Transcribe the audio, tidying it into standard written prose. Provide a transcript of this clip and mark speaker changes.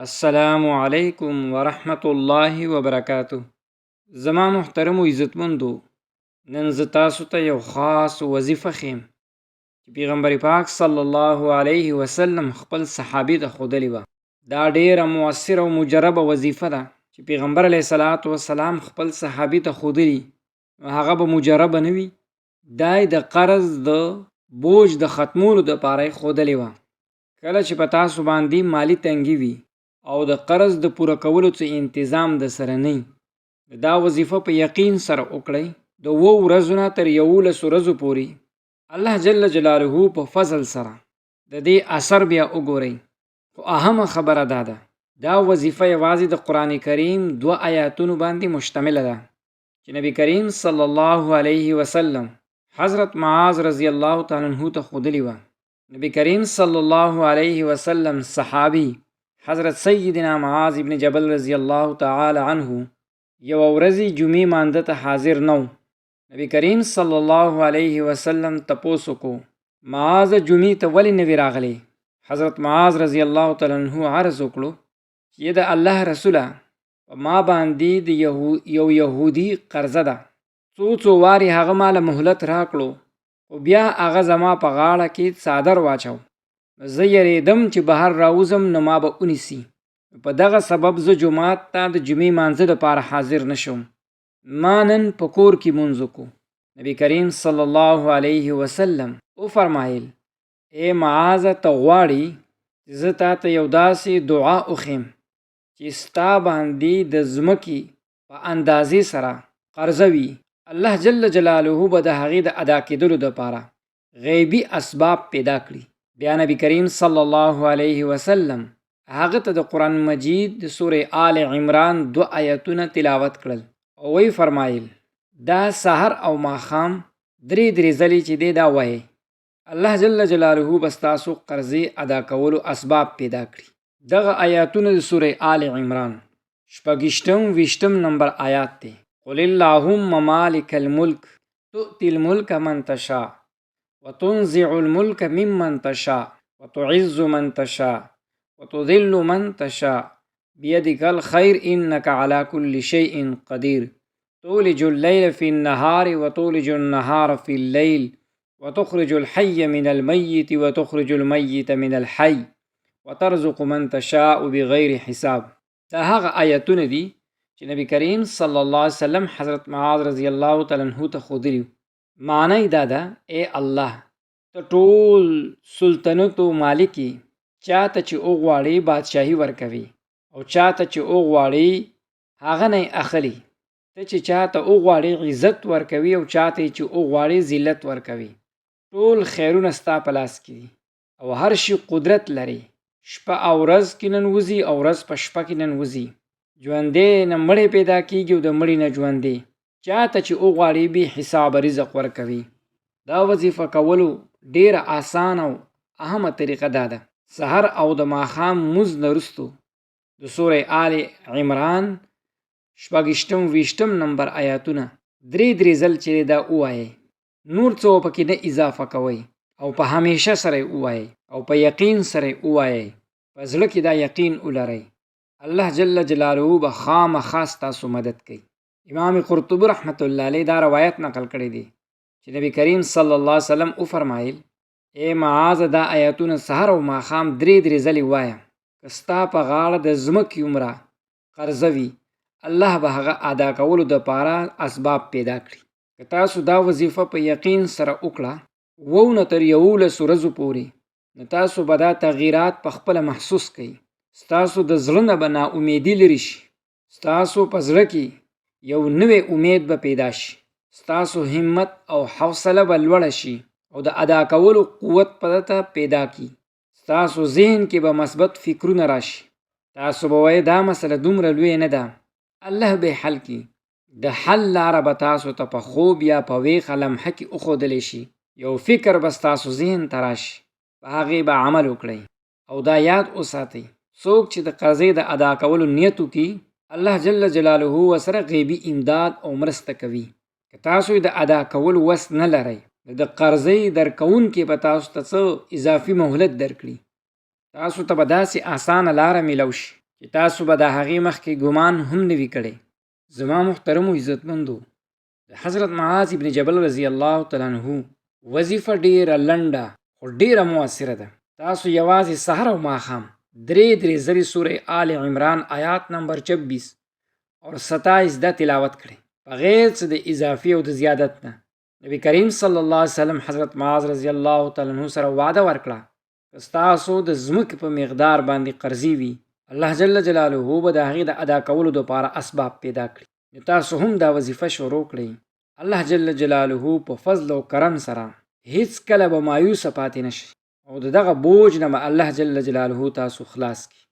Speaker 1: السلام علیکم ورحمت الله وبرکاتہ. زما محترم و عزتمندو، نن زه تاسو ته یو خاص وظیفه خیم چې پیغمبر پاک صلی الله علیه وسلم خپل صحابي ته ښودلې وه. دا ډیره مؤثره او مجربه وظیفه ده چې پیغمبر علیه الصلاة والسلام خپل صحابي ته ښودلي، نو هغه به مجربه نه وي. دا یې د قرض د بوج د ختمولو دپاره یې ښودلې وه. کله چې په تاسو باندې مالی تنګي وي او د قرض د پوره کولو څه انتظام د سره نه وي، دا وظیفه په یقین سره وکړئ. د 7 ورځو نه تر 11 ورځو پورې الله جل جلاله په فضل سره د دې اثر بیا وګورئ. خو اهمه خبره ده، دا وظیفه یوازې د قرآن کریم 2 آیاتونو باندې مشتمله ده چې نبی کریم صلی الله علیه وسلم حضرت معاذ رضی الله تعالی عنہ ته ښودلې وه. نبی کریم صلی الله علیه وسلم صحابي حضرت سیدنا معاذ ابن جبل رضی الله تعالی عنه یو ورځې جمعې مانده ته حاضر نو. نبی کریم صلی الله علیه وسلم تپوس وکړو، معاذ جمعې ته ولې نه وې راغلی؟ حضرت معاذ رضی الله تعالی عنه عرض وکړو چې د الله رسوله، په ما باندې د یو یهودي قرضه ده. څو وارې هغه ماله مهلت راکړو، خو بیا هغه زما په غاړه کې څادر واچو. زه یریدم چې بهر راوځم نو ما به ونیسي. په دغه سبب زه جومات ته د جمعې مانځه دپاره حاضر نشم. ما نن په کور کې مونځ وکړو. نبی کریم صلی الله علیه وسلم وفرمایل، ای معاذ، ته غواړي چې زه تا ته یو داسې دعا وښیم چې ستا باندې د ځمکې په اندازې سره قرضه وي، الله جل جلاله به د هغې د ادا کېدلو دپاره غیبي اسباب پیدا کړي. بیا نبی کریم صلی الله علیه وسلم هغه ته د قرآن مجید د سورې آل عمران 2 آیتونه تلاوت کړل او وی فرمایل، دا سحر او ماښام 3 ځلې چې دی دا وایي، الله جل جلاله به ستاسو قرضې ادا کولو اسباب پیدا کړي. دغه آیاتونه د سورې آل عمران 26 نمبر آیات دی. قل اللهم مالک الملک تؤتی الملک من تشاء وتنزع الملك ممن تشاء وتعز من تشاء وتذل من تشاء بيدك الخير إنك على كل شيء قدير تولج الليل في النهار وتولج النهار في الليل وتخرج الحي من الميت وتخرج الميت من الحي وترزق من تشاء بغير حساب. دا هغه آیتونه دي چې نبی کریم صلی الله علیه وسلم حضرت معاذ رضی الله تعالی عنہ ته ښودلي. معنی دا ده، ای الله، ته ټول سلطنت و مالکی، چاته چې وغواړي بادشاهي ورکوي او چاته چې وغواړي هغه نه اخلي. ته چې چاته وغواړي عزت ورکوي او چاته چې وغواړي ذلت ورکوي. ټول خیرونه ستا په لاس کې دي او هر شي قدرت لري. شپه او ورځ کې ننوځي او ورځ په شپه کې ننوځي. ژوندی نه مړی پیدا کېږي او د مړي نه ژوندی. چاته چې وغواړي بې حساب رزق ورکوي. دا وظیفه کولو ډیره آسان او اهمه طریقه دا ده، سحر او د ماښام مونځ نه وروستو د سورې آل عمران 26 نمبر آیاتونه 3 ځل چې دا ووایئ. نور څه پکې نه اضافه کوئ او په همیشه سره یې ووایئ او په یقین سره یې ووایئ. په زړه کې دا یقین ولرئ، الله جل جلاله به خامخا ستاسو مدد کوي. امام قرطبي رحمت الله علیه دا روایت نقل کړی دی چې نبی کریم صلی الله علیه وسلم وفرمایل، ای معاذ، دا آیاتونه سحر او ماښام 3 ځلې وایه. که ستا په غاړه د ځمکې عمره قرضه وي، الله به هغه ادا کولو دپاره اسباب پیدا کړي. که تاسو دا وظیفه په یقین سره وکړه 7 نه تر 11 ورځو پورې، نو تاسو به دا تغییرات په خپله محسوس کړئ. ستاسو د زړه نه به ناامیدي لرې شي. ستاسو په زړه کې یو نوی امید به پیدا شي. ستاسو همت او حوصله به لوړه شي او د ادا کولو قوت په ته پیدا کی. ستاسو ذهن کې به مثبت فکرونه راشي. تاسو به وایئ دا مسله دومره لویه نه ده، الله به حل کی. د حل لاره به تاسو ته په خوب یا په ویښه لمحه کې وښودلی شي. یو فکر به ستاسو ذهن ته راشي، په هغې به عمل وکړئ. او دا یاد وساتئ، څوک چې د قرضې د ادا کولو نیت وکړي، الله جل جلاله ورسره غیبي امداد او مرسته کوي. که تاسو د ادا کولو وس نه لرئ، د قرضې درکوونکي به تاسو ته څه اضافي مهلت درکړي. تاسو ته به داسې اسانه لاره میلو شي چې تاسو به د هغې مخکې ګمان هم نه وي کړی. زما محترمو عزتمندو، د حضرت معاذ ابن جبل رضی الله تعالی عنه وظیفه ډیره لنډه خو ډیره مؤثره ده. تاسو یوازې سحر او ماښام 3 ځلې سوره آل عمران آیات نمبر 26 او 27 د تلاوت کړئ بغیر څه د اضافي او د زیادت نه. نبی کریم صلی الله علیه وسلم حضرت معاذ رضی الله تعالی عنه سره وعده ورکړه که ستاسو د ځمکې په مقدار باندې قرضې وي، الله جل جلاله به د هغې د ادا کولو دپاره اسباب پیدا کړي. نو تاسو هم دا وظیفه شروع کړئ. الله جل جلاله په فضل او کرم سره هیڅ کله به مایوسه پاتې نشي او د دغه بوج نه به الله جل جلاله تاسو خلاص کړي.